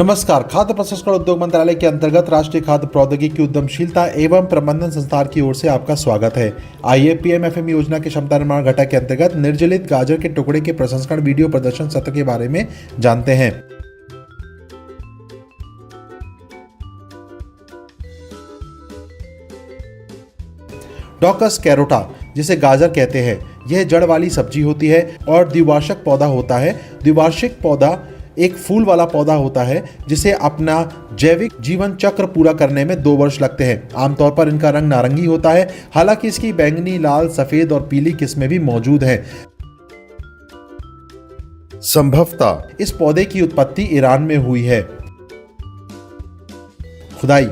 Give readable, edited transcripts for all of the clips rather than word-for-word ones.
नमस्कार। खाद्य प्रसंस्करण उद्योग मंत्रालय के अंतर्गत राष्ट्रीय खाद्य प्रौद्योगिकी उद्यमशीलता एवं प्रबंधन संस्थान की ओर से आपका स्वागत है। आइए पीएमएफएम योजना के क्षमता निर्माण घटक के अंतर्गत निर्जलित गाजर के टुकड़े के प्रसंस्करण वीडियो प्रदर्शन सत्र के बारे में जानते हैं। डॉकस कैरोटा, जिसे गाजर कहते हैं, यह जड़ वाली सब्जी होती है और द्विवार्षिक पौधा होता है। द्विवार्षिक पौधा एक फूल वाला पौधा होता है जिसे अपना जैविक जीवन चक्र पूरा करने में 2 वर्ष लगते हैं। आमतौर पर इनका रंग नारंगी होता है, हालांकि इसकी बैंगनी, लाल, सफेद और पीली किस्में भी मौजूद हैं। संभवतः इस पौधे की उत्पत्ति ईरान में हुई है। खुदाई।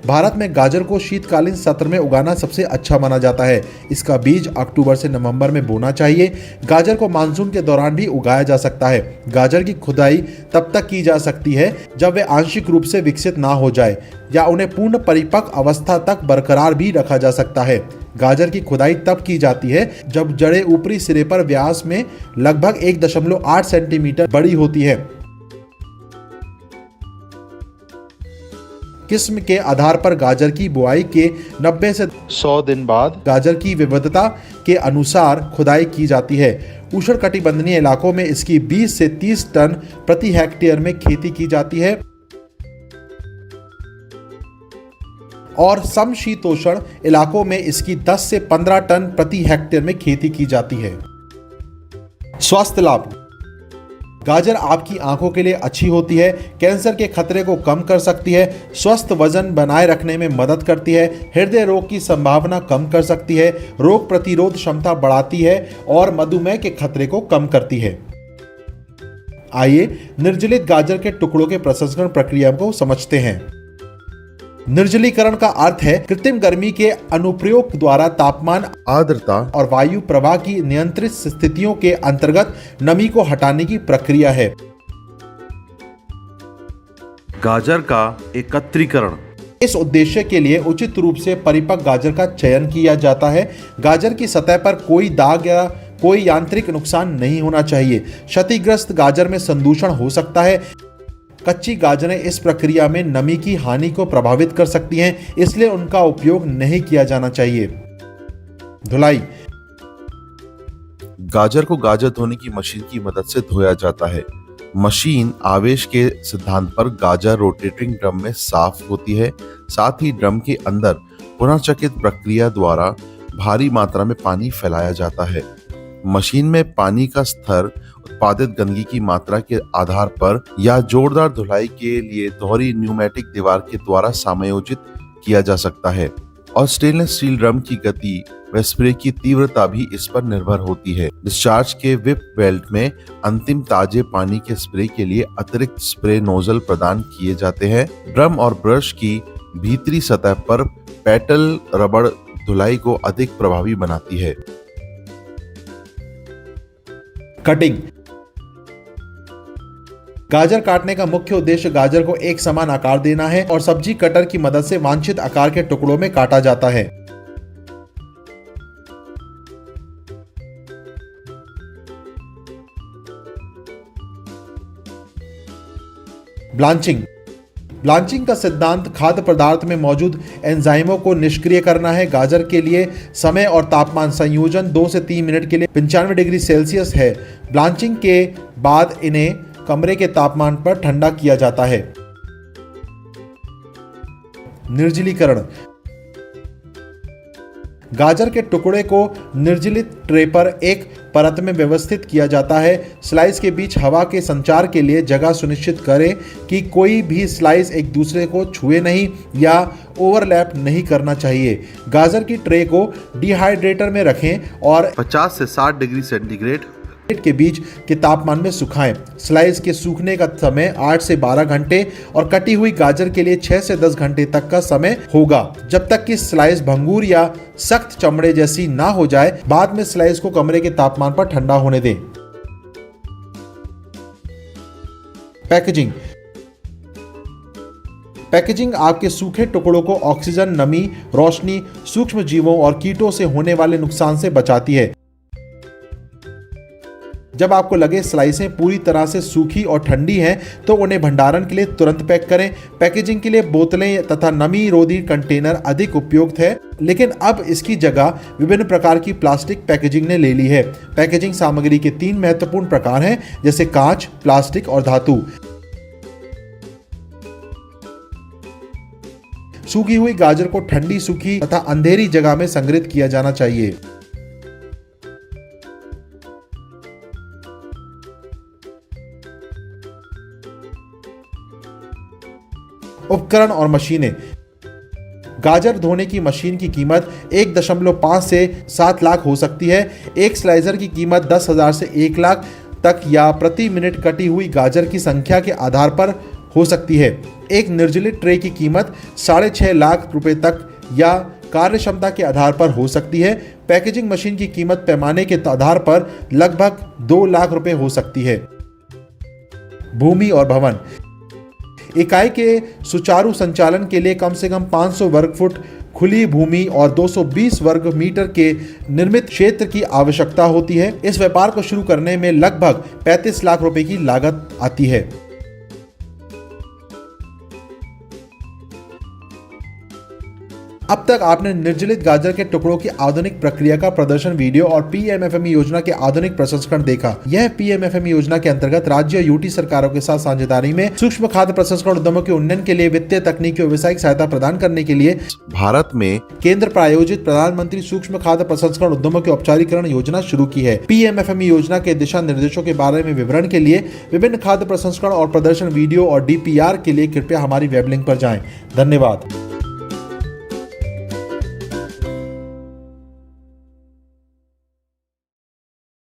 भारत में गाजर को शीतकालीन सत्र में उगाना सबसे अच्छा माना जाता है। इसका बीज अक्टूबर से नवंबर में बोना चाहिए। गाजर को मानसून के दौरान भी उगाया जा सकता है। गाजर की खुदाई तब तक की जा सकती है जब वे आंशिक रूप से विकसित ना हो जाए, या उन्हें पूर्ण परिपक्व अवस्था तक बरकरार भी रखा जा सकता है। गाजर की खुदाई तब की जाती है जब जड़ें ऊपरी सिरे पर व्यास में लगभग 1.8 सेंटीमीटर बड़ी होती है। किस्म के आधार पर गाजर की बुआई के 90 से 100 दिन बाद गाजर की विविधता के अनुसार खुदाई की जाती है। उष्णकटिबंधीय इलाकों में इसकी 20 से 30 टन प्रति हेक्टेयर में खेती की जाती है और समशीतोष्ण इलाकों में इसकी 10 से 15 टन प्रति हेक्टेयर में खेती की जाती है। स्वास्थ्य लाभ। गाजर आपकी आंखों के लिए अच्छी होती है, कैंसर के खतरे को कम कर सकती है, स्वस्थ वजन बनाए रखने में मदद करती है, हृदय रोग की संभावना कम कर सकती है, रोग प्रतिरोध क्षमता बढ़ाती है और मधुमेह के खतरे को कम करती है। आइए निर्जलित गाजर के टुकड़ों के प्रसंस्करण प्रक्रिया को समझते हैं। निर्जलीकरण का अर्थ है कृत्रिम गर्मी के अनुप्रयोग द्वारा तापमान, आर्द्रता और वायु प्रवाह की नियंत्रित स्थितियों के अंतर्गत नमी को हटाने की प्रक्रिया है। गाजर का एकत्रीकरण। इस उद्देश्य के लिए उचित रूप से परिपक्व गाजर का चयन किया जाता है। गाजर की सतह पर कोई दाग या कोई यांत्रिक नुकसान नहीं होना चाहिए। क्षतिग्रस्त गाजर में संदूषण हो सकता है। कच्ची गाजरें इस प्रक्रिया में नमी की हानि को प्रभावित कर सकती हैं, इसलिए उनका उपयोग नहीं किया जाना चाहिए। धुलाई। गाजर को गाजर धोने की मशीन की मदद से धोया जाता है। मशीन आवेश के सिद्धांत पर गाजर रोटेटिंग ड्रम में साफ होती है। साथ ही ड्रम के अंदर पुनर्चक्रित प्रक्रिया द्वारा भारी मात्रा में पानी फैलाया जाता है। मशीन में पानी का स्तर उत्पादित गंदगी की मात्रा के आधार पर या जोरदार धुलाई के लिए दोहरी न्यूमेटिक दीवार के द्वारा समायोजित किया जा सकता है, और स्टेनलेस स्टील ड्रम की गति व स्प्रे की तीव्रता भी इस पर निर्भर होती है। डिस्चार्ज के विप बेल्ट में अंतिम ताजे पानी के स्प्रे के लिए अतिरिक्त स्प्रे नोजल प्रदान किए जाते हैं। ड्रम और ब्रश की भीतरी सतह पर पेटल रबड़ धुलाई को अधिक प्रभावी बनाती है। कटिंग। गाजर काटने का मुख्य उद्देश्य गाजर को एक समान आकार देना है और सब्जी कटर की मदद से वांछित आकार के टुकड़ों में काटा जाता है। ब्लांचिंग। ब्लांचिंग का सिद्धांत खाद्य पदार्थ में मौजूद एंजाइमों को निष्क्रिय करना है। गाजर के लिए समय और तापमान संयोजन 2 से 3 मिनट के लिए 95 डिग्री सेल्सियस है। ब्लांचिंग के बाद इन्हें कमरे के तापमान पर ठंडा किया जाता है। निर्जलीकरण। गाजर के टुकड़े को निर्जलित ट्रे पर एक परत में व्यवस्थित किया जाता है। स्लाइस के बीच हवा के संचार के लिए जगह सुनिश्चित करें कि कोई भी स्लाइस एक दूसरे को छुए नहीं या ओवरलैप नहीं करना चाहिए। गाजर की ट्रे को डिहाइड्रेटर में रखें और 50 से 60 डिग्री सेंटीग्रेड के बीच के तापमान में सुखाएं। स्लाइस के सूखने का समय 8 से 12 घंटे और कटी हुई गाजर के लिए 6 से 10 घंटे तक का समय होगा, जब तक कि स्लाइस भंगूर या सख्त चमड़े जैसी ना हो जाए। बाद में स्लाइस को कमरे के तापमान पर ठंडा होने दें। पैकेजिंग। पैकेजिंग आपके सूखे टुकड़ों को ऑक्सीजन, नमी, रोशनी, सूक्ष्म जीवों और कीटों से होने वाले नुकसान से बचाती है। जब आपको लगे स्लाइसें पूरी तरह से सूखी और ठंडी हैं तो उन्हें भंडारण के लिए तुरंत पैक करें। पैकेजिंग के लिए बोतलें तथा नमी रोधी कंटेनर अधिक उपयुक्त है, लेकिन अब इसकी जगह विभिन्न प्रकार की प्लास्टिक पैकेजिंग ने ले ली है। पैकेजिंग सामग्री के 3 महत्वपूर्ण प्रकार हैं, जैसे कांच, प्लास्टिक और धातु। सूखी हुई गाजर को ठंडी, सूखी तथा अंधेरी जगह में संग्रहित किया जाना चाहिए। उपकरण और मशीनें। गाजर धोने की मशीन की कीमत 1.5 से 7 लाख हो सकती है। एक स्लाइसर की कीमत 10,000 से 1 लाख तक या प्रति मिनट कटी हुई गाजर की संख्या के आधार पर हो सकती है। एक निर्जलित ट्रे की कीमत 6.5 लाख रुपए तक या कार्य क्षमता के आधार पर हो सकती है। पैकेजिंग मशीन की कीमत पैमाने के आधार पर लगभग 2 लाख रुपए हो सकती है। भूमि और भवन। इकाई के सुचारू संचालन के लिए कम से कम 500 वर्ग फुट खुली भूमि और 220 वर्ग मीटर के निर्मित क्षेत्र की आवश्यकता होती है। इस व्यापार को शुरू करने में लगभग 35 लाख रुपए की लागत आती है। अब तक आपने निर्जलित गाजर के टुकड़ों की आधुनिक प्रक्रिया का प्रदर्शन वीडियो और पीएमएफएमई योजना के आधुनिक प्रसंस्करण देखा। यह पीएमएफएमई योजना के अंतर्गत राज्य और यूटी सरकारों के साथ साझेदारी में सूक्ष्म खाद्य प्रसंस्करण उद्यमों के उन्नयन के लिए वित्तीय, तकनीकी और व्यावसायिक सहायता प्रदान करने के लिए भारत में केंद्र प्रायोजित प्रधानमंत्री सूक्ष्म खाद्य प्रसंस्करण उद्यमों के औपचारिकरण योजना शुरू की है। पीएमएफएमई योजना के दिशा निर्देशों के बारे में विवरण के लिए विभिन्न खाद्य प्रसंस्करण और प्रदर्शन वीडियो और डीपीआर के लिए कृपया हमारी वेब लिंक पर जाएं। धन्यवाद।